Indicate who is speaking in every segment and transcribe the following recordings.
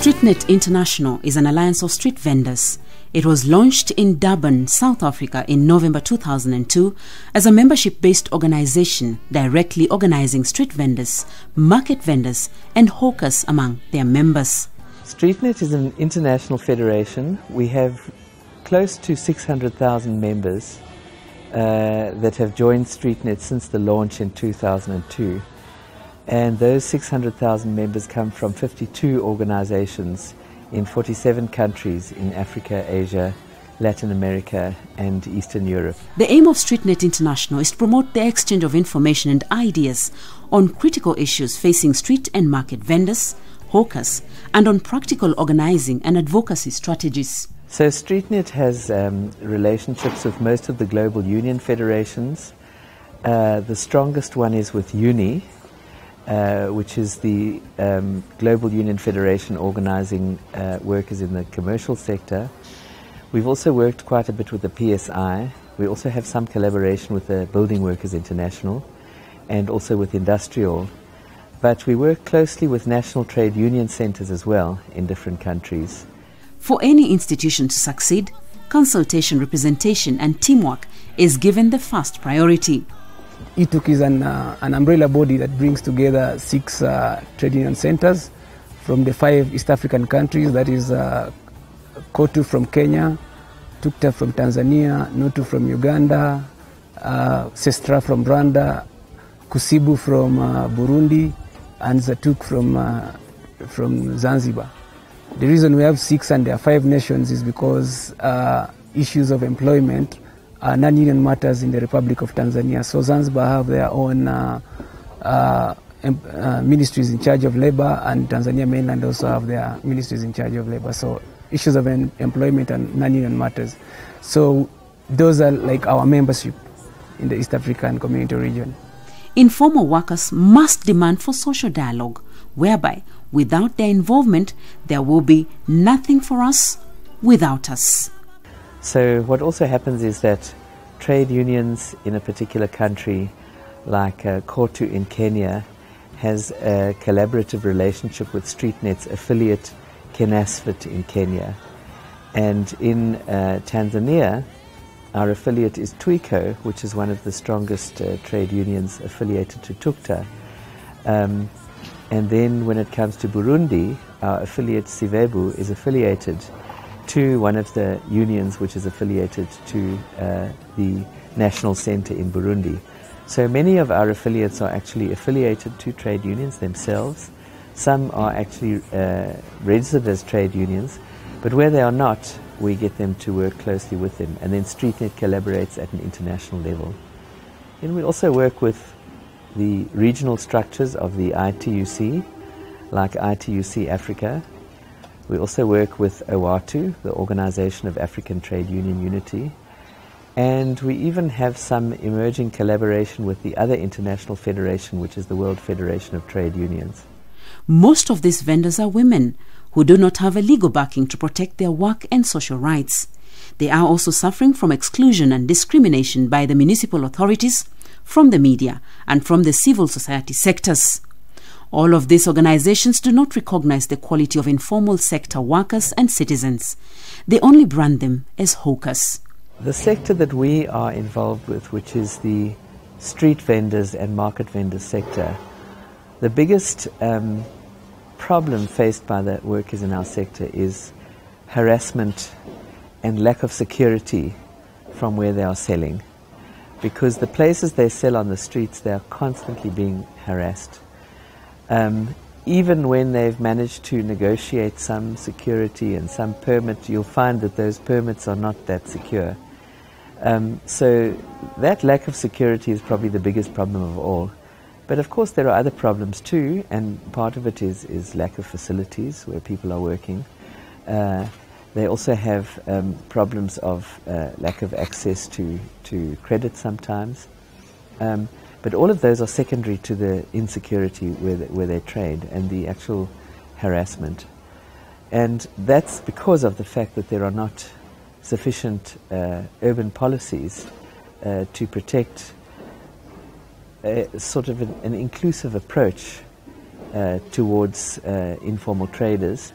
Speaker 1: StreetNet International is an alliance of street vendors. It was launched in Durban, South Africa in November 2002 as a membership-based organization directly organizing street vendors, market vendors and hawkers among their members.
Speaker 2: StreetNet is an international federation. We have close to 600,000 members that have joined StreetNet since the launch in 2002. And those 600,000 members come from 52 organizations in 47 countries in Africa, Asia, Latin America and Eastern Europe.
Speaker 1: The aim of StreetNet International is to promote the exchange of information and ideas on critical issues facing street and market vendors, hawkers, and on practical organizing and advocacy strategies.
Speaker 2: So StreetNet has relationships with most of the global union federations. The strongest one is with UNI, which is the Global Union Federation organizing workers in the commercial sector. We've also worked quite a bit with the PSI. We also have some collaboration with the Building Workers International and also with Industrial. But we work closely with national trade union centers as well in different countries.
Speaker 1: For any institution to succeed, consultation, representation and teamwork is given the first priority.
Speaker 3: ITUC is an umbrella body that brings together 6 trade union centers from the 5 East African countries, that is KOTU from Kenya, TUCTA from Tanzania, NUTU from Uganda, SESTRA from Rwanda, KUSIBU from Burundi, and ZATUC from Zanzibar. The reason we have 6 and there are 5 nations is because issues of employment are non-union matters in the Republic of Tanzania. So Zanzibar have their own ministries in charge of labor, and Tanzania mainland also have their ministries in charge of labor. So issues of employment and non-union matters. So those are like our membership in the East African Community region.
Speaker 1: Informal workers must demand for social dialogue, whereby without their involvement there will be nothing for us without us.
Speaker 2: So what also happens is that trade unions in a particular country, like KOTU in Kenya, has a collaborative relationship with StreetNet's affiliate Kenasfit in Kenya. And in Tanzania, our affiliate is TWICO, which is one of the strongest trade unions affiliated to TUCTA. And then when it comes to Burundi, our affiliate Sivebu is affiliated to one of the unions which is affiliated to the National Center in Burundi. So many of our affiliates are actually affiliated to trade unions themselves. Some are actually registered as trade unions, but where they are not, we get them to work closely with them. And then StreetNet collaborates at an international level. And we also work with the regional structures of the ITUC, like ITUC Africa. We also work with OATU, the Organization of African Trade Union Unity, and we even have some emerging collaboration with the other international federation, which is the World Federation of Trade Unions.
Speaker 1: Most of these vendors are women who do not have a legal backing to protect their work and social rights. They are also suffering from exclusion and discrimination by the municipal authorities, from the media, and from the civil society sectors. All of these organizations do not recognize the quality of informal sector workers and citizens. They only brand them as hawkers.
Speaker 2: The sector that we are involved with, which is the street vendors and market vendors sector, the biggest problem faced by the workers in our sector is harassment and lack of security from where they are selling. Because the places they sell on the streets, they are constantly being harassed. Even when they've managed to negotiate some security and some permit, you'll find that those permits are not that secure. So that lack of security is probably the biggest problem of all. But of course there are other problems too, and part of it is lack of facilities where people are working. They also have problems of lack of access to credit sometimes. But all of those are secondary to the insecurity where they trade, and the actual harassment. And that's because of the fact that there are not sufficient urban policies to protect sort of an inclusive approach towards informal traders.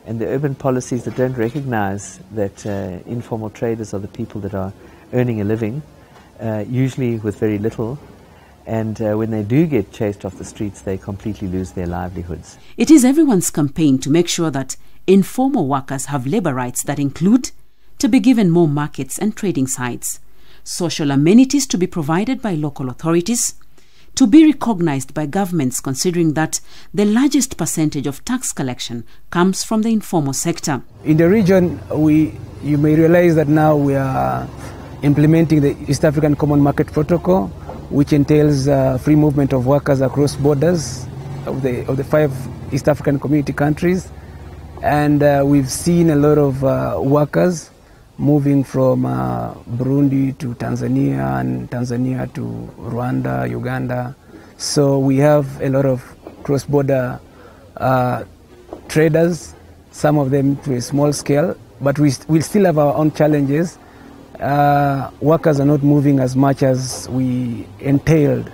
Speaker 2: And the urban policies that don't recognize that informal traders are the people that are earning a living, usually with very little, and when they do get chased off the streets, they completely lose their livelihoods.
Speaker 1: It is everyone's campaign to make sure that informal workers have labor rights that include to be given more markets and trading sites, social amenities to be provided by local authorities, to be recognized by governments, considering that the largest percentage of tax collection comes from the informal sector.
Speaker 3: In the region, you may realize that now we are implementing the East African Common Market Protocol, which entails free movement of workers across borders of the 5 East African Community countries. And we've seen a lot of workers moving from Burundi to Tanzania, and Tanzania to Rwanda, Uganda. So we have a lot of cross-border traders, some of them to a small scale, but we still have our own challenges. Workers are not moving as much as we entailed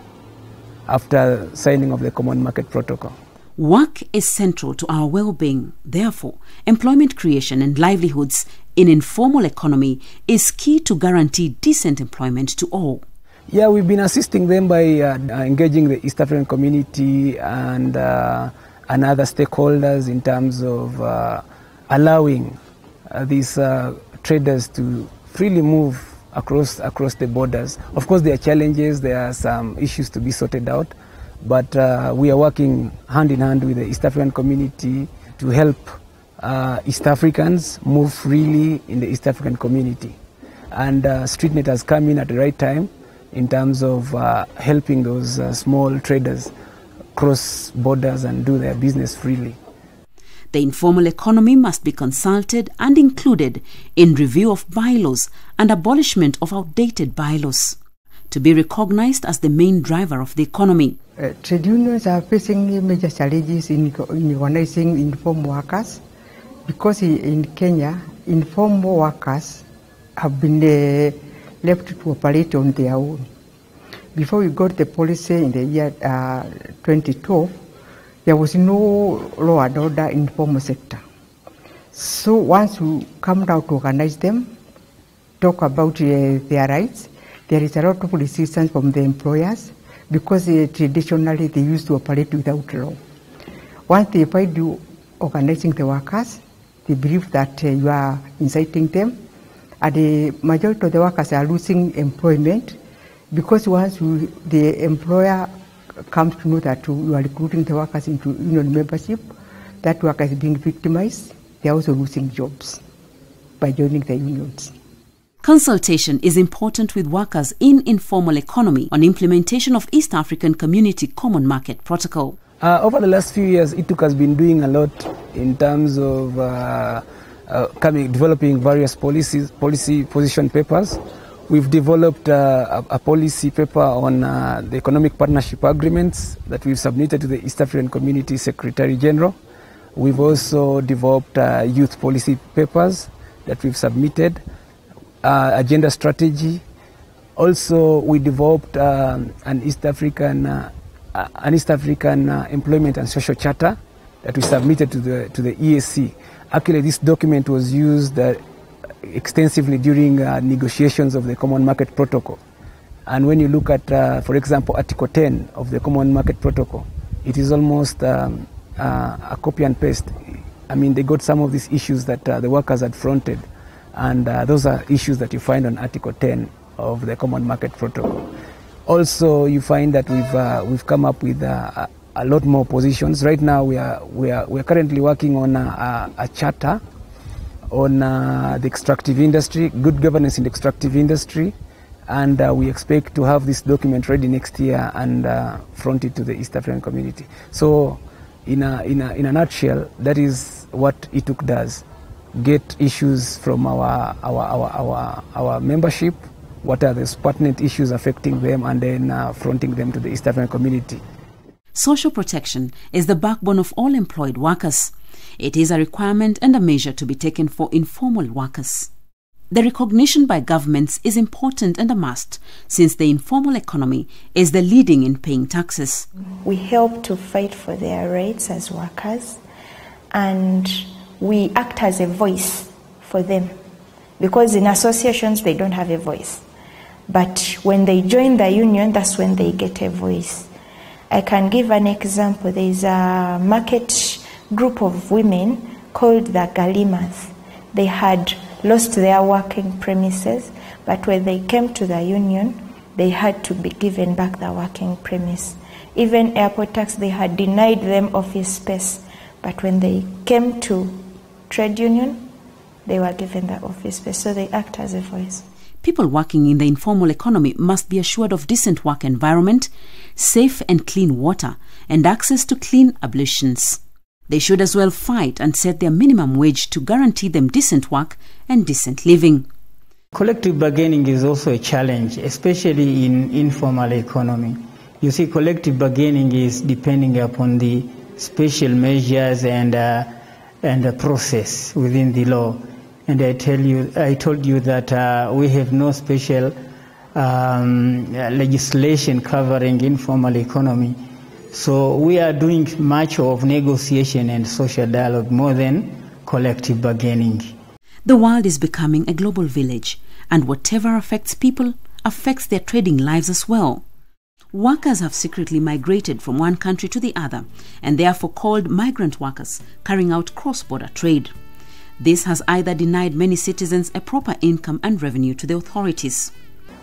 Speaker 3: after signing of the Common Market Protocol.
Speaker 1: Work is central to our well-being. Therefore, employment creation and livelihoods in informal economy is key to guarantee decent employment to all.
Speaker 3: Yeah, we've been assisting them by engaging the East African community and other stakeholders in terms of allowing these traders to freely move across the borders. Of course, there are challenges, there are some issues to be sorted out, but we are working hand in hand with the East African community to help East Africans move freely in the East African community. And StreetNet has come in at the right time in terms of helping those small traders cross borders and do their business freely.
Speaker 1: The informal economy must be consulted and included in review of bylaws and abolishment of outdated bylaws to be recognized as the main driver of the economy.
Speaker 4: Trade unions are facing major challenges in organizing informal workers because in Kenya, informal workers have been left to operate on their own. Before we got the policy in the year 2012, there was no law and order in the informal sector. So once we come down to organize them, talk about their rights, there is a lot of resistance from the employers because traditionally they used to operate without law. Once they find you organizing the workers, they believe that you are inciting them, and the majority of the workers are losing employment because once the employer comes to know that you are recruiting the workers into union membership, that worker is being victimized, they are also losing jobs by joining the unions.
Speaker 1: Consultation is important with workers in informal economy on implementation of East African Community Common Market Protocol.
Speaker 3: Over the last few years, ITUC has been doing a lot in terms of developing various policy position papers. We've developed a policy paper on the economic partnership agreements that we've submitted to the East African Community Secretary General. We've also developed youth policy papers that we've submitted, agenda strategy. Also, we developed an East African Employment and Social Charter that we submitted to the EAC. Actually, this document was used extensively during negotiations of the Common Market Protocol. And when you look at, for example, Article 10 of the Common Market Protocol, it is almost a copy and paste. I mean, they got some of these issues that the workers had fronted, and those are issues that you find on Article 10 of the Common Market Protocol. Also, you find that we've come up with a lot more positions. Right now, we are currently working on a charter on the extractive industry, good governance in the extractive industry, and we expect to have this document ready next year and front it to the East African community. So, in a nutshell, that is what ITUC does: get issues from our membership, what are the pertinent issues affecting them, and then fronting them to the East African community.
Speaker 1: Social protection is the backbone of all employed workers. It is a requirement and a measure to be taken for informal workers. The recognition by governments is important and a must, since the informal economy is the leading in paying taxes.
Speaker 5: We help to fight for their rights as workers, and we act as a voice for them, because in associations they don't have a voice. But when they join the union, that's when they get a voice. I can give an example. There is a market group of women called the Galimas. They had lost their working premises, but when they came to the union, they had to be given back the working premise. Even airport tax, they had denied them office space, but when they came to trade union, they were given the office space, so they act as a voice.
Speaker 1: People working in the informal economy must be assured of decent work environment, safe and clean water, and access to clean ablutions. They should as well fight and set their minimum wage to guarantee them decent work and decent living.
Speaker 6: Collective bargaining is also a challenge, especially in informal economy. You see, collective bargaining is depending upon the special measures and the process within the law. And I told you that we have no special legislation covering informal economy. So we are doing much of negotiation and social dialogue more than collective bargaining.
Speaker 1: The world is becoming a global village, and whatever affects people affects their trading lives as well. Workers have secretly migrated from one country to the other, and therefore called migrant workers, carrying out cross-border trade. This has either denied many citizens a proper income and revenue to the authorities.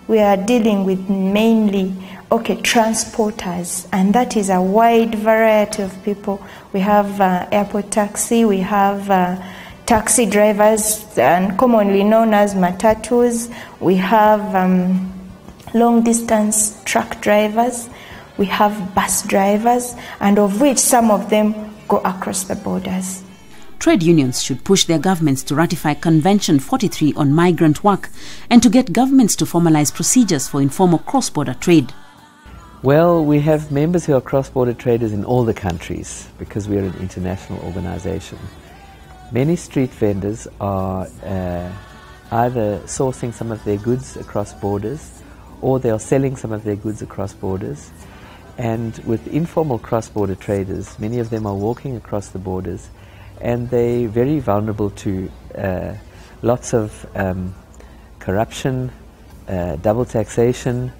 Speaker 5: We are dealing with mainly transporters, and that is a wide variety of people. We have airport taxi, we have taxi drivers, and commonly known as matatus. We have long distance truck drivers, we have bus drivers, and of which some of them go across the borders.
Speaker 1: Trade unions should push their governments to ratify Convention 43 on migrant work and to get governments to formalize procedures for informal cross-border trade.
Speaker 2: Well, we have members who are cross-border traders in all the countries because we are an international organization. Many street vendors are either sourcing some of their goods across borders, or they are selling some of their goods across borders. And with informal cross-border traders, many of them are walking across the borders, and they're very vulnerable to lots of corruption, double taxation,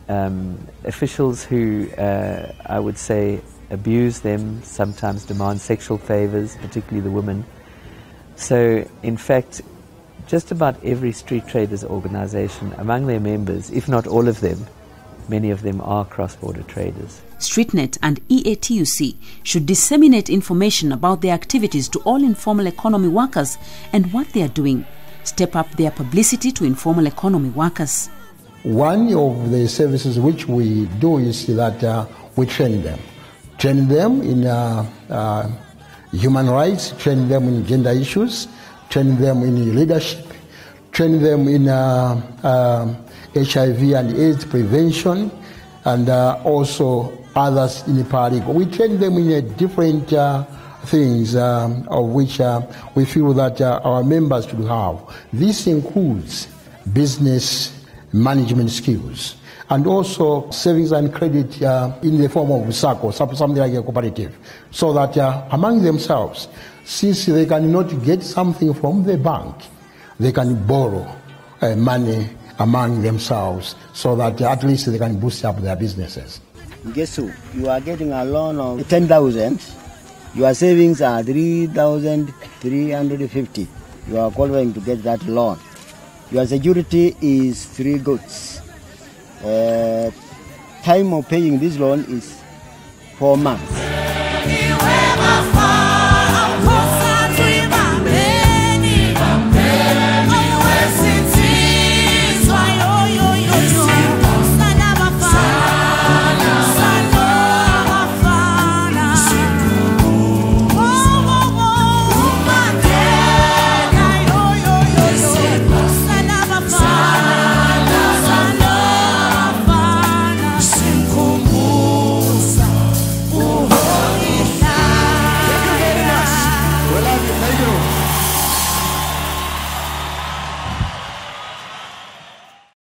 Speaker 2: officials who, I would say, abuse them, sometimes demand sexual favors, particularly the women. So, in fact, just about every street traders organization, among their members, if not all of them, many of them are cross-border traders.
Speaker 1: StreetNet and EATUC should disseminate information about their activities to all informal economy workers and what they are doing. Step up their publicity to informal economy workers.
Speaker 7: One of the services which we do is that we train them. Train them in human rights, train them in gender issues, train them in leadership, train them in HIV and AIDS prevention, and also others in the party. We train them in different things of which we feel that our members should have. This includes business management skills and also savings and credit in the form of SACCO, something like a cooperative, so that among themselves, since they cannot get something from the bank, they can borrow money among themselves so that at least they can boost up their businesses.
Speaker 8: Guess who? You are getting a loan of 10,000. Your savings are 3,350. You are qualifying to get that loan. Your security is 3 goods. Time of paying this loan is 4 months.